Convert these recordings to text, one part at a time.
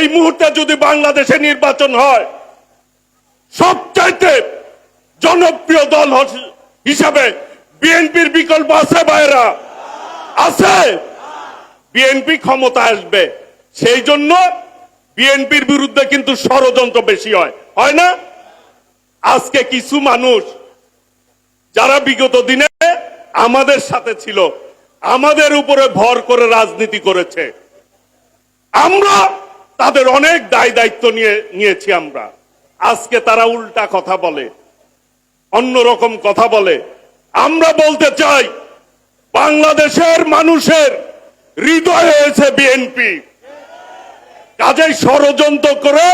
এই মুহূর্তে যদি বাংলাদেশে নির্বাচন হয়, সবচাইতে জনপ্রিয় দল হিসাবে বিএনপির বিকল্প আছে ভাইরা, আছে। বিএনপি ক্ষমতা আসবে, সেই জন্য বিএনপির বিরুদ্ধে কিন্তু ষড়যন্ত্র বেশি হয় না? আজকে কিছু মানুষ যারা বিগত দিনে আমাদের সাথে ছিল, আমাদের উপরে ভর করে রাজনীতি করেছে, আমরা তাদের অনেক দায় দায়িত্ব নিয়েছি আমরা। আজকে তারা উল্টা কথা বলে, অন্যরকম কথা বলে। আমরা বলতে চাই, বাংলাদেশের মানুষের হৃদয় হয়েছে বিএনপি, কাজেই ষড়যন্ত্র করে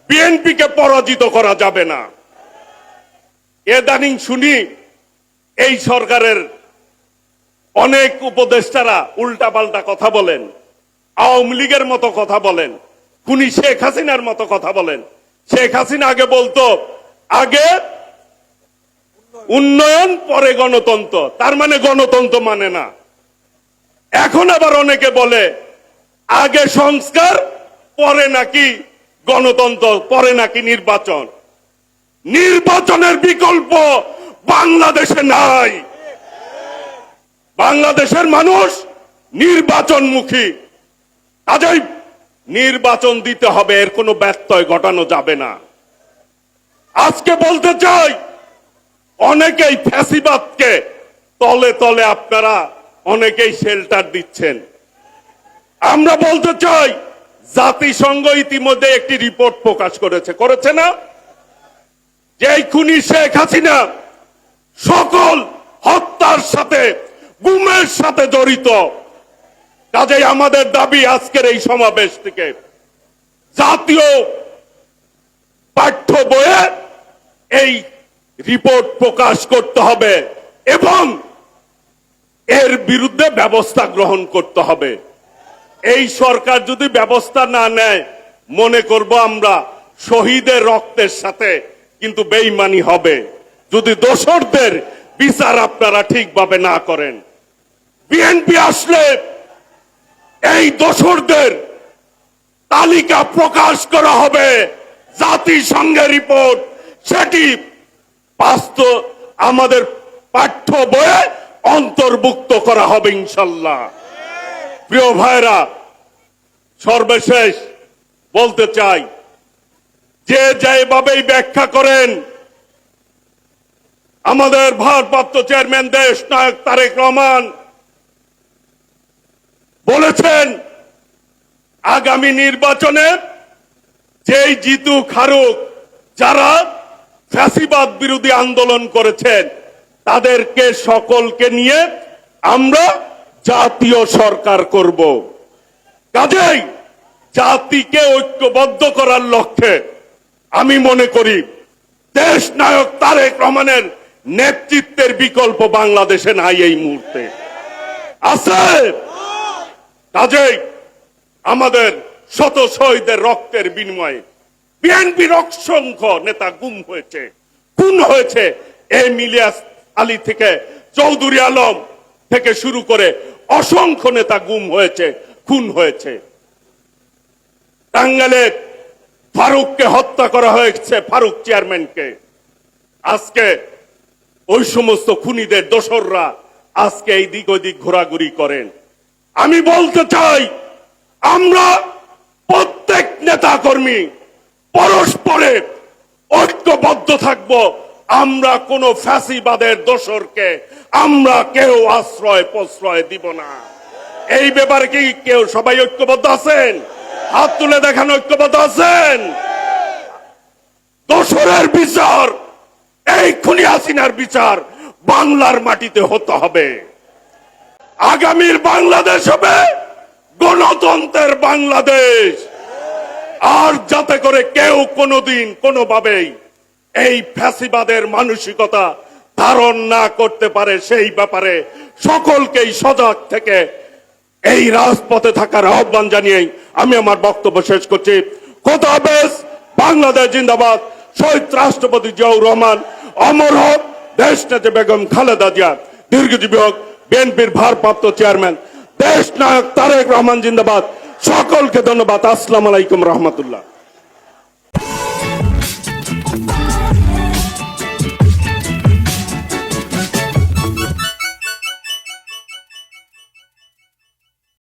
বিএনপিকে পরাজিত করা যাবে না। ইদানিং শুনি এই সরকারের অনেক উপদেষ্টারা উল্টাপাল্টা কথা বলেন, আওয়ামী লীগের মতো কথা বলেন, খুনি শেখ হাসিনার মতো কথা বলেন। শেখ হাসিনা আগে বলতো আগে উন্নয়ন পরে গণতন্ত্র, তার মানে গণতন্ত্র মানে না। এখন আবার অনেকে বলে আগে সংস্কার পরে নাকি গণতন্ত্র, পরে নাকি নির্বাচন। নির্বাচনের বিকল্প বাংলাদেশে নাই। বাংলাদেশের মানুষ নির্বাচনমুখী, কাজেই নির্বাচন দিতে হবে, এর কোনো ব্যত্যয় ঘটানো যাবে না। আজকে বলতে চাই, অনেকেই ফ্যাসিবাদকে তলে তলে আপনারা অনেকেই শেল্টার দিচ্ছেন। আমরা বলতে চাই, জাতিসংঘ ইতিমধ্যে একটি রিপোর্ট প্রকাশ করেছে না, যে এই খুনি শেখ হাসিনা সকল হত্যার সাথে, গুমের সাথে জড়িত। কাজেই আমাদের দাবি আজকের এই সমাবেশ থেকে জাতীয় পাঠ্য বইয়ে এই রিপোর্ট প্রকাশ করতে হবে এবং এর বিরুদ্ধে ব্যবস্থা গ্রহণ করতে হবে। এই সরকার যদি ব্যবস্থা না নেয়, মনে করব আমরা শহীদের রক্তের সাথে কিন্তু বেঈমানি হবে, যদি দোষরদের বিচার আপনারা ঠিকভাবে না করেন। বিএনপি আসলে এই দোষরদের তালিকা প্রকাশ করা হবে, জাতিসংঘের রিপোর্ট, সেটি বাস্তব আমাদের পাঠ্য বইয়ে অন্তর্ভুক্ত করা হবে ইনশাল্লাহ। প্রিয় ভাইরা, সর্বশেষ বলতে চাই, যে যেভাবেই ব্যাখ্যা করেন, আমাদের ভারপ্রাপ্ত চেয়ারম্যান দেশ নায়ক তারেক রহমান বলেছেন আগামী নির্বাচনে যেই জিতুক হারুক, যারা ফ্যাসিবাদ বিরোধী আন্দোলন করেছেন তাদেরকে সকলকে নিয়ে আমরা জাতীয় সরকার করব। কাজেই জাতিকে ঐক্যবদ্ধ করার লক্ষ্যে আমি মনে করি দেশ নায়ক তারেক রহমানের নেতৃত্বের বিকল্প বাংলাদেশে নাই এই মুহূর্তে, আছে। কাজেই আমাদের শত শহীদের রক্তের বিনিময়ে বিএনপির অসংখ্য নেতা গুম হয়েছে, খুন হয়েছে। এম ইলিয়াস আলী থেকে চৌধুরী আলম থেকে শুরু করে অসংখ্য নেতা গুম হয়েছে, খুন হয়েছে। টাঙ্গাইলে ফারুককে হত্যা করা হয়েছে, ফারুক চেয়ারম্যানকে। আজকে ওই সমস্ত খুনিদের দোসররা আজকে এই দিক ওই দিক ঘোরাঘুরি করেন। আমি বলতে চাই, আমরা প্রত্যেক নেতা কর্মী পরস্পরে ঐক্যবদ্ধ থাকব। আমরা কোন ফ্যাসিবাদের দোসরকে আমরা কেউ আশ্রয় প্রশ্রয় দিব না। এই ব্যাপারে কি কেউ সবাই ঐক্যবদ্ধ আছেন? হাত তুলে দেখান, ঐক্যবদ্ধ আছেন? দোসরের বিচার, এই খুনি হাসিনার বিচার বাংলার মাটিতে হতে হবে। আগামীর বাংলাদেশ হবে গণতন্ত্রের বাংলাদেশ। আর যাতে করে কেউ কোনোদিন কোনোভাবেই এই ফ্যাসিবাদের মানসিকতা ধারণ না করতে পারে, সেই ব্যাপারে সকলকেই সজাগ থেকে এই রাজপথে থাকার আহ্বান জানিয়েই আমি আমার বক্তব্য শেষ করছি। খোদা হাফেজ। বাংলাদেশ জিন্দাবাদ। শহীদ রাষ্ট্রপতি জিয়াউর রহমান অমর হোক। দেশনেত্রী বেগম খালেদা জিয়া দীর্ঘজীবী হোক। বিএনপির ভারপ্রাপ্ত চেয়ারম্যান দেশ নায়ক তারেক রহমান জিন্দাবাদ। সকলকে ধন্যবাদ। আসসালামু আলাইকুম রহমতুল্লাহ।